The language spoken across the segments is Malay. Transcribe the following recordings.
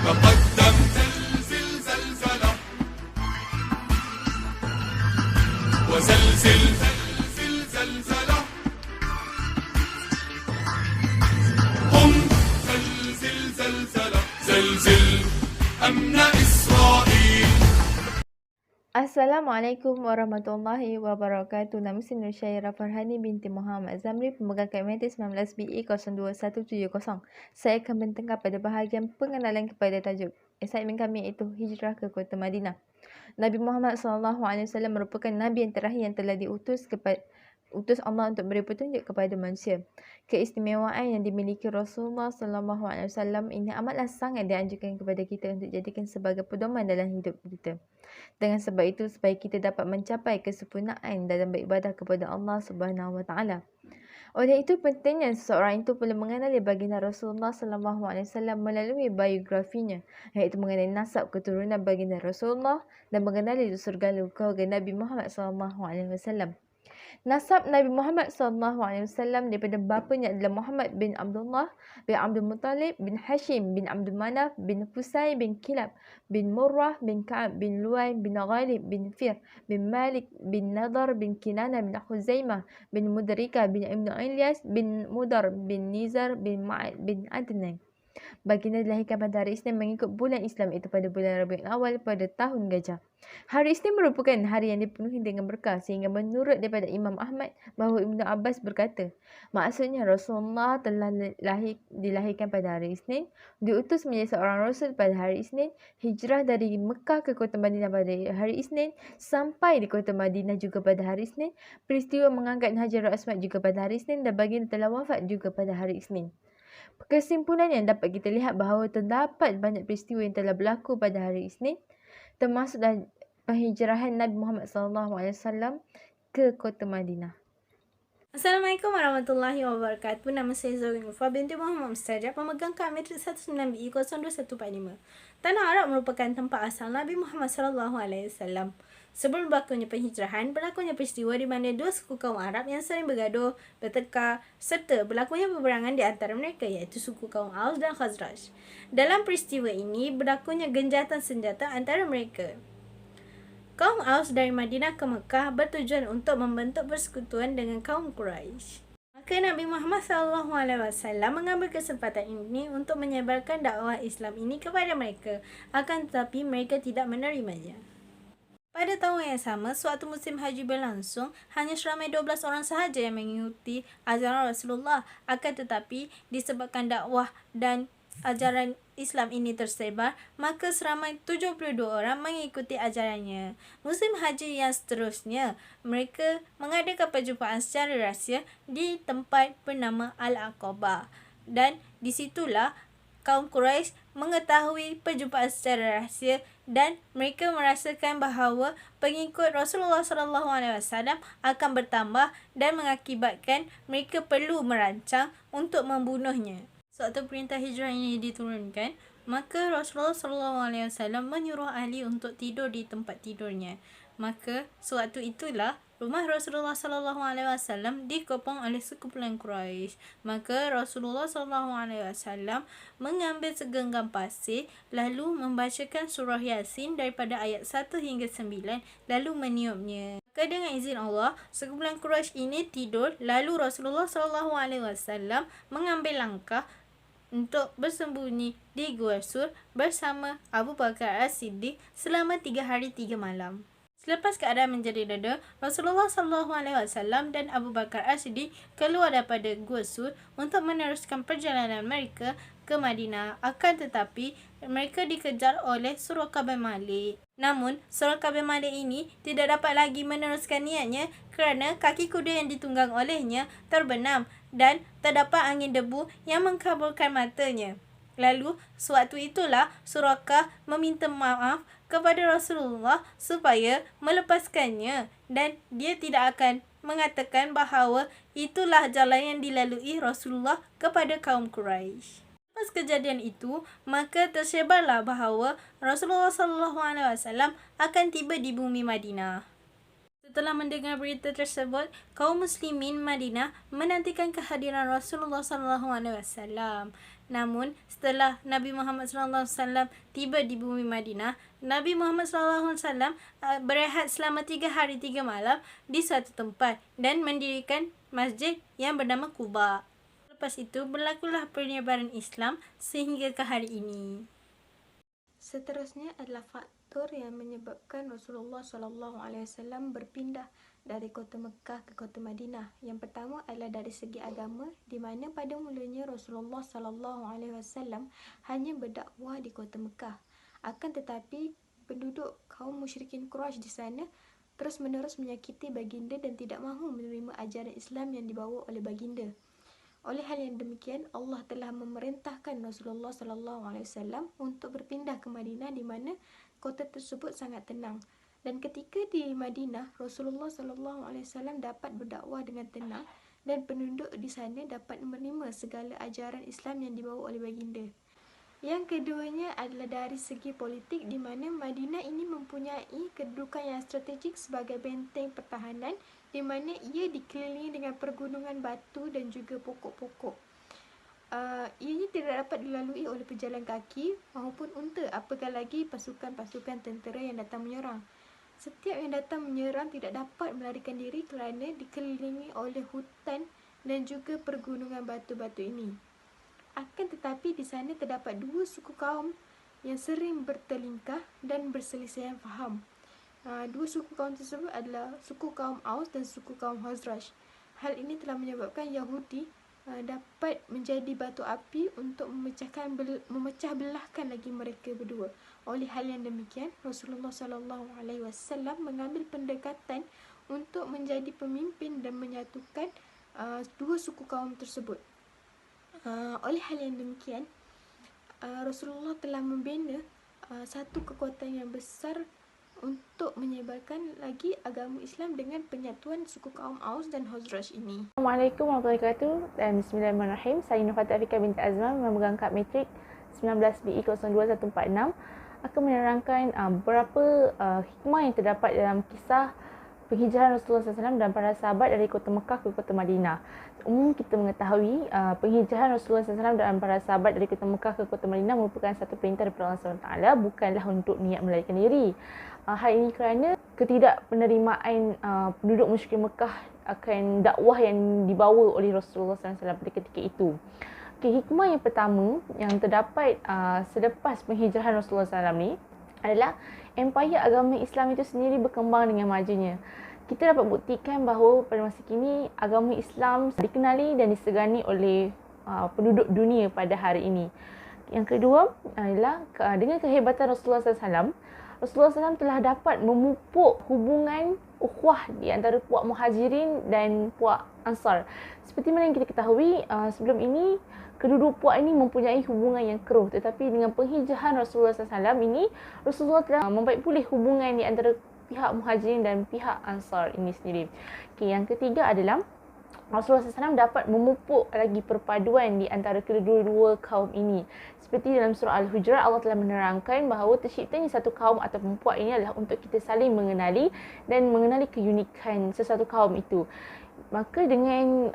تقدم زلزل زلزلة وزلزل زلزل زلزلة قم زلزل زلزلة زلزل أمن إسرائيل. Assalamualaikum warahmatullahi wabarakatuh. Nama saya Nur Syairah Farhani binti Muhammad Zamri, pemegang KMT 19BE 02170. Saya akan bertengkar pada bahagian pengenalan kepada tajuk assignment kami, iaitu hijrah ke kota Madinah. Nabi Muhammad SAW merupakan Nabi yang terakhir yang telah diutus Allah untuk beri petunjuk kepada manusia. Keistimewaan yang dimiliki Rasulullah SAW ini amatlah sangat dianjurkan kepada kita untuk jadikan sebagai pedoman dalam hidup kita. Dengan sebab itu, supaya kita dapat mencapai kesempurnaan dalam beribadah kepada Allah Subhanahu Wa Taala. Oleh itu, pentingnya seseorang itu perlu mengenali baginda Rasulullah SAW melalui biografinya, iaitu mengenali nasab keturunan baginda Rasulullah dan mengenali surga keluarga Nabi Muhammad SAW. Nasab Nabi Muhammad SAW daripada bapanya adalah Muhammad bin Abdullah bin Abdul Muttalib bin Hashim bin Abdul Manaf bin Qusay bin Kilab bin Murrah bin Ka'ab bin Luay bin Ghalib bin Fir bin Malik bin Nadar bin Kinana bin Khuzaimah bin Mudrika bin Ibn Ilyas bin Mudar bin Nizar bin Ma'ad bin Adnan. Baginda dilahirkan pada hari Isnin mengikut bulan Islam, itu pada bulan Rabiul Awal pada tahun Gajah. Hari Isnin merupakan hari yang dipenuhi dengan berkah, sehingga menurut daripada Imam Ahmad bahawa Ibnu Abbas berkata, maksudnya Rasulullah telah dilahirkan pada hari Isnin, diutus menjadi seorang Rasul pada hari Isnin, hijrah dari Mekah ke kota Madinah pada hari Isnin, sampai di kota Madinah juga pada hari Isnin, peristiwa mengangkat Hajarul Aswad juga pada hari Isnin, dan baginda telah wafat juga pada hari Isnin. Kesimpulannya, dapat kita lihat bahawa terdapat banyak peristiwa yang telah berlaku pada hari Isnin, termasuk penghijrahan Nabi Muhammad SAW ke kota Madinah. Assalamualaikum warahmatullahi wabarakatuh. Nama saya Zawin Ufa binti Muhammad Mustajab, pemegang KMT 19BE 02145. Tanah Arab merupakan tempat asal Nabi Muhammad SAW. Sebelum berlakunya penghijrahan, berlakunya peristiwa di mana dua suku kaum Arab yang sering bergaduh, bertekar, serta berlakunya peperangan di antara mereka, iaitu suku kaum Aus dan Khazraj. Dalam peristiwa ini, berlakunya genjatan senjata antara mereka. Kaum Aus dari Madinah ke Mekah bertujuan untuk membentuk persekutuan dengan kaum Quraisy. Maka Nabi Muhammad SAW mengambil kesempatan ini untuk menyebarkan dakwah Islam ini kepada mereka, akan tetapi mereka tidak menerimanya. Pada tahun yang sama, sewaktu musim haji berlangsung, hanya seramai 12 orang sahaja yang mengikuti ajaran Rasulullah. Akan tetapi, disebabkan dakwah dan ajaran Islam ini tersebar, maka seramai 72 orang mengikuti ajarannya. Musim haji yang seterusnya, mereka mengadakan perjumpaan secara rahsia di tempat bernama Al-Aqabah. Dan disitulah kaum Quraisy mengetahui perjumpaan secara rahsia dan mereka merasakan bahawa pengikut Rasulullah SAW akan bertambah dan mengakibatkan mereka perlu merancang untuk membunuhnya. Sewaktu perintah hijrah ini diturunkan, maka Rasulullah SAW menyuruh ahli untuk tidur di tempat tidurnya. Maka sewaktu itulah rumah Rasulullah SAW dikepung oleh sekumpulan Quraisy. Maka Rasulullah SAW mengambil segenggam pasir lalu membacakan surah Yasin daripada ayat 1 hingga 9 lalu meniupnya. Maka dengan izin Allah, sekumpulan Quraisy ini tidur, lalu Rasulullah SAW mengambil langkah untuk bersembunyi di Gua Sur bersama Abu Bakar As-Siddiq selama 3 hari 3 malam. Selepas keadaan menjadi reda, Rasulullah SAW dan Abu Bakar As-Siddiq keluar daripada Gua Sur untuk meneruskan perjalanan mereka ke Madinah. Akan tetapi, mereka dikejar oleh Suraqah bin Malik. Namun, Suraqah bin Malik ini tidak dapat lagi meneruskan niatnya kerana kaki kuda yang ditunggang olehnya terbenam dan terdapat angin debu yang mengkaburkan matanya. Lalu, sewaktu itulah Suraqah meminta maaf kepada Rasulullah supaya melepaskannya dan dia tidak akan mengatakan bahawa itulah jalan yang dilalui Rasulullah kepada kaum Quraisy. Lepas kejadian itu, maka tersebarlah bahawa Rasulullah SAW akan tiba di bumi Madinah. Setelah mendengar berita tersebut, kaum muslimin Madinah menantikan kehadiran Rasulullah SAW Namun, setelah Nabi Muhammad SAW tiba di bumi Madinah, Nabi Muhammad SAW berehat selama 3 hari 3 malam di suatu tempat dan mendirikan masjid yang bernama Quba. Lepas itu, berlakulah penyebaran Islam sehingga ke hari ini. Seterusnya adalah faktor yang menyebabkan Rasulullah SAW berpindah dari kota Mekah ke kota Madinah. Yang pertama adalah dari segi agama, di mana pada mulanya Rasulullah SAW hanya berdakwah di kota Mekah. Akan tetapi penduduk kaum musyrikin Quraisy di sana terus-menerus menyakiti baginda dan tidak mahu menerima ajaran Islam yang dibawa oleh baginda. Oleh hal yang demikian, Allah telah memerintahkan Rasulullah SAW untuk berpindah ke Madinah di mana kota tersebut sangat tenang. Dan ketika di Madinah, Rasulullah SAW dapat berdakwah dengan tenang dan penduduk di sana dapat menerima segala ajaran Islam yang dibawa oleh baginda. Yang keduanya adalah dari segi politik, di mana Madinah ini mempunyai kedudukan yang strategik sebagai benteng pertahanan, di mana ia dikelilingi dengan pergunungan batu dan juga pokok-pokok. Ianya tidak dapat dilalui oleh pejalan kaki maupun unta, apatah lagi pasukan-pasukan tentera yang datang menyerang. Setiap yang datang menyerang tidak dapat melarikan diri kerana dikelilingi oleh hutan dan juga pergunungan batu-batu ini. Akan tetapi di sana terdapat dua suku kaum yang sering bertelingkah dan berselisihan faham. Dua suku kaum tersebut adalah suku kaum Aus dan suku kaum Khazraj. Hal ini telah menyebabkan Yahudi dapat menjadi batu api untuk memecah belahkan lagi mereka berdua. Oleh hal yang demikian, Rasulullah SAW mengambil pendekatan untuk menjadi pemimpin dan menyatukan dua suku kaum tersebut. Oleh hal yang demikian, Rasulullah telah membina satu kekuatan yang besar untuk menyebarkan lagi agama Islam dengan penyatuan suku kaum Aus dan Khazraj ini. Assalamualaikum warahmatullahi wabarakatuh dan bismillahirrahmanirrahim. Saya Nurfata Afika binti Azman, memegang kad matrik 19BE02146, akan menerangkan beberapa hikmah yang terdapat dalam kisah penghijrahan Rasulullah SAW dan para sahabat dari kota Mekah ke kota Madinah. Umum kita mengetahui penghijrahan Rasulullah SAW dan para sahabat dari kota Mekah ke kota Madinah merupakan satu perintah daripada Allah SWT, bukanlah untuk niat melarikan diri. Hal ini kerana ketidakpenerimaan penduduk musyrik Mekah akan dakwah yang dibawa oleh Rasulullah SAW pada ketika itu. Hikmah yang pertama yang terdapat selepas penghijrahan Rasulullah SAW ni adalah empayar agama Islam itu sendiri berkembang dengan majunya. Kita dapat buktikan bahawa pada masa kini agama Islam dikenali dan disegani oleh penduduk dunia pada hari ini. Yang kedua adalah dengan kehebatan Rasulullah SAW, Rasulullah SAW telah dapat memupuk hubungan ukhuwah di antara puak Muhajirin dan puak Ansar. Seperti mana yang kita ketahui, sebelum ini kedua puak ini mempunyai hubungan yang keruh, tetapi dengan penghijrahan Rasulullah SAW ini, Rasulullah telah membaik pulih hubungan di antara pihak Muhajirin dan pihak Ansar ini sendiri. Yang ketiga adalah Rasulullah SAW dapat memupuk lagi perpaduan di antara kedua-dua kaum ini. Seperti dalam surah Al-Hujurat, Allah telah menerangkan bahawa terciptanya satu kaum atau puak ini adalah untuk kita saling mengenali dan mengenali keunikan sesuatu kaum itu. Maka dengan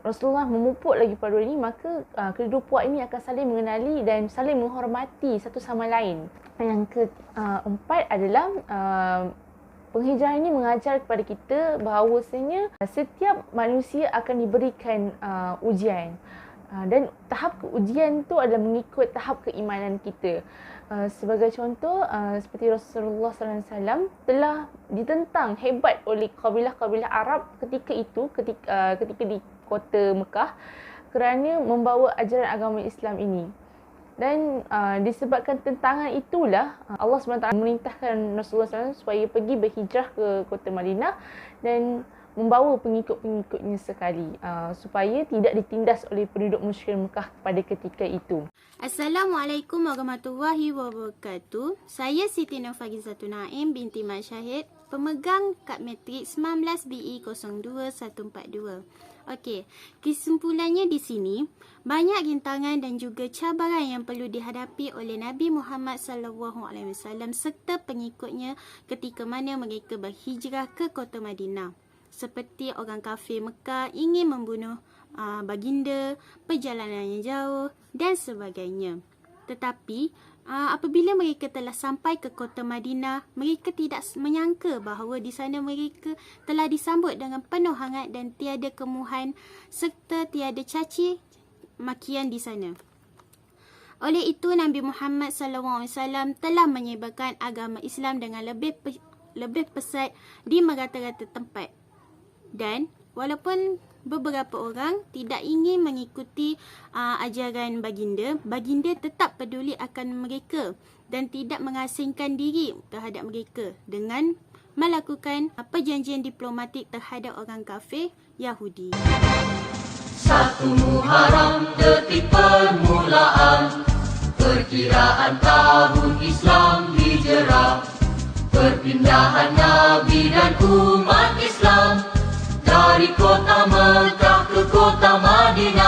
Rasulullah memupuk lagi perpaduan ini, maka kedua puak ini akan saling mengenali dan saling menghormati satu sama lain. Yang keempat adalah penghijrahan ini mengajar kepada kita bahawasanya setiap manusia akan diberikan ujian. Dan tahap ujian tu adalah mengikut tahap keimanan kita. Sebagai contoh, seperti Rasulullah SAW telah ditentang hebat oleh kabilah-kabilah Arab ketika itu, ketika di kota Mekah, kerana membawa ajaran agama Islam ini. Dan disebabkan tentangan itulah Allah SWT memerintahkan Rasulullah SAW supaya pergi berhijrah ke kota Madinah dan membawa pengikut-pengikutnya sekali supaya tidak ditindas oleh penduduk musyrik Mekah pada ketika itu. Assalamualaikum warahmatullahi wabarakatuh. Saya Siti Nurfagizatun Naim binti Mat Syahid, pemegang kad matrik 19BE02142. Okey, kesimpulannya di sini, banyak rintangan dan juga cabaran yang perlu dihadapi oleh Nabi Muhammad SAW serta pengikutnya ketika mana mereka berhijrah ke kota Madinah. Seperti orang kafir Mekah ingin membunuh baginda, perjalanan yang jauh dan sebagainya. Tetapi apabila mereka telah sampai ke kota Madinah, mereka tidak menyangka bahawa di sana mereka telah disambut dengan penuh hangat dan tiada kemuhan serta tiada caci makian di sana. Oleh itu, Nabi Muhammad SAW telah menyebarkan agama Islam dengan lebih pesat di merata-rata tempat. Dan walaupun beberapa orang tidak ingin mengikuti ajaran baginda tetap peduli akan mereka dan tidak mengasingkan diri terhadap mereka dengan melakukan perjanjian diplomatik terhadap orang kafir Yahudi. 1 Muharram detik permulaan, perkiraan tahun Islam hijrah, perpindahan Nabi dan umat Islam dari kota Mekah ke kota Madinah.